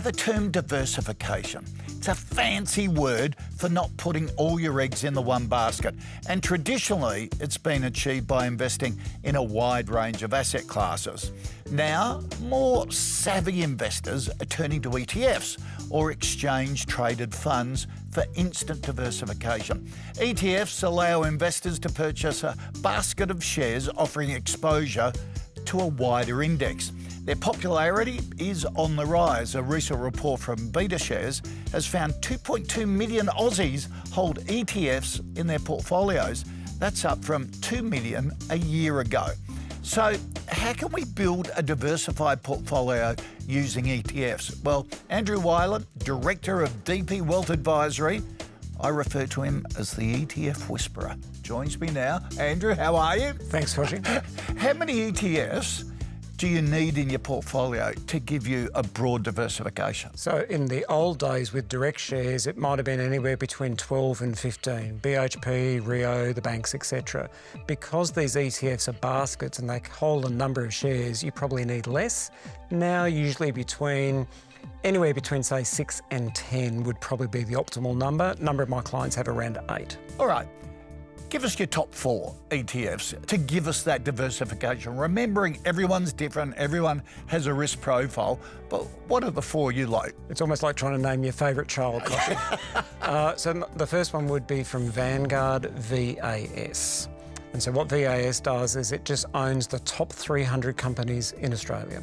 Now, the term diversification, it's a fancy word for not putting all your eggs in the one basket. And traditionally, it's been achieved by investing in a wide range of asset classes. Now, more savvy investors are turning to ETFs, or exchange-traded funds, for instant diversification. ETFs allow investors to purchase a basket of shares offering exposure to a wider index. Their popularity is on the rise. A recent report from BetaShares has found 2.2 million Aussies hold ETFs in their portfolios. That's up from 2 million a year ago. So how can we build a diversified portfolio using ETFs? Well, Andrew Wielandt, Director of DP Wealth Advisory, I refer to him as the ETF Whisperer, joins me now. Andrew, how are you? Thanks, Hoshi. How many ETFs do you need in your portfolio to give you a broad diversification? So in the old days with direct shares, it might have been anywhere between 12 and 15, BHP, Rio, the banks, etc. Because these ETFs are baskets and they hold a number of shares, you probably need less. Now, usually anywhere between, say, 6 and 10 would probably be the optimal number. A number of my clients have around 8. All right. Give us your top 4 ETFs to give us that diversification. Remembering everyone's different, everyone has a risk profile, but what are the 4 you like? It's almost like trying to name your favourite child, Koshi. So the first one would be from Vanguard VAS. And so what VAS does is it just owns the top 300 companies in Australia.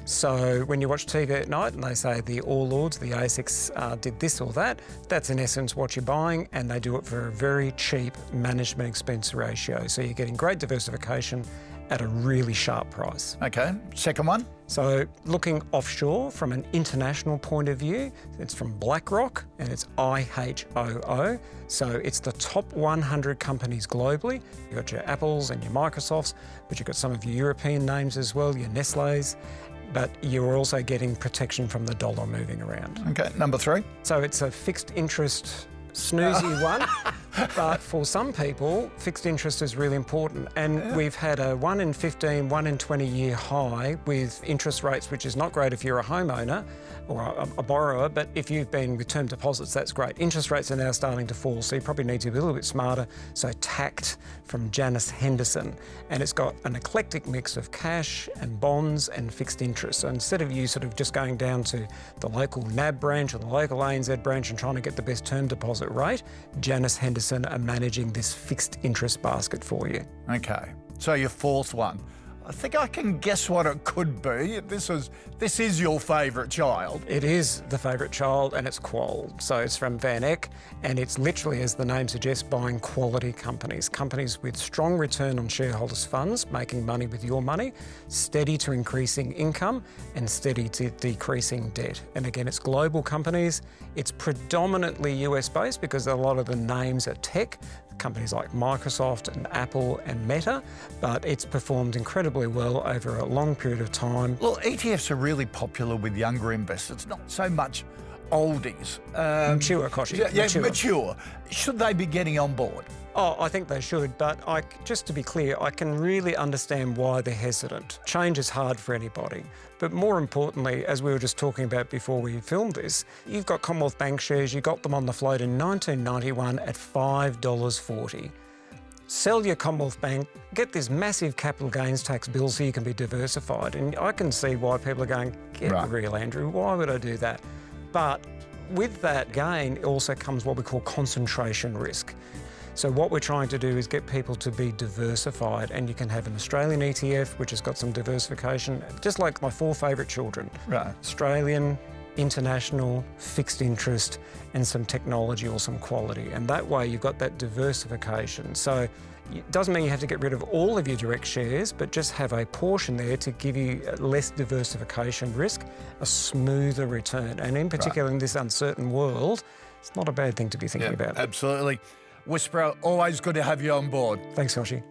So when you watch TV at night and they say the All Ords, the ASX did this or that, that's in essence what you're buying, and they do it for a very cheap management expense ratio. So you're getting great diversification at a really sharp price. Okay, second one? So looking offshore from an international point of view, it's from BlackRock and it's IHOO. So it's the top 100 companies globally. You've got your Apples and your Microsofts, but you've got some of your European names as well, your Nestle's. But you're also getting protection from the dollar moving around. Okay, number 3? So it's a fixed interest snoozy one, but for some people, fixed interest is really important. And we've had a 1 in 15, 1 in 20 year high with interest rates, which is not great if you're a homeowner or a borrower, but if you've been with term deposits, that's great. Interest rates are now starting to fall, so you probably need to be a little bit smarter. So TACT from Janus Henderson, and it's got an eclectic mix of cash and bonds and fixed interest. So instead of you sort of just going down to the local NAB branch or the local ANZ branch and trying to get the best term deposit rate, Janus Henderson are managing this fixed interest basket for you. Okay, so your 4th one. I think I can guess what it could be. This is your favourite child. It is the favourite child, and it's Qual. So it's from Van Eck, and it's literally, as the name suggests, buying quality companies. Companies with strong return on shareholders' funds, making money with your money, steady to increasing income, and steady to decreasing debt. And again, it's global companies. It's predominantly US-based because a lot of the names are tech, companies like Microsoft and Apple and Meta, but it's performed incredibly well over a long period of time. Well, ETFs are really popular with younger investors, not so much oldies. Mature, Koshi. Yeah, mature. Should they be getting on board? Oh, I think they should, but just to be clear, I can really understand why they're hesitant. Change is hard for anybody. But more importantly, as we were just talking about before we filmed this, you've got Commonwealth Bank shares, you got them on the float in 1991 at $5.40. Sell your Commonwealth Bank, get this massive capital gains tax bill so you can be diversified. And I can see why people are going, get real, Andrew, why would I do that? But with that gain also comes what we call concentration risk. So what we're trying to do is get people to be diversified, and you can have an Australian ETF, which has got some diversification, just like my 4 favourite children. Right. Australian, international, fixed interest, and some technology or some quality. And that way you've got that diversification. So it doesn't mean you have to get rid of all of your direct shares, but just have a portion there to give you less diversification risk, a smoother return. And in particular, in this uncertain world, it's not a bad thing to be thinking about. Absolutely. Whisperer, always good to have you on board. Thanks, Hoshi.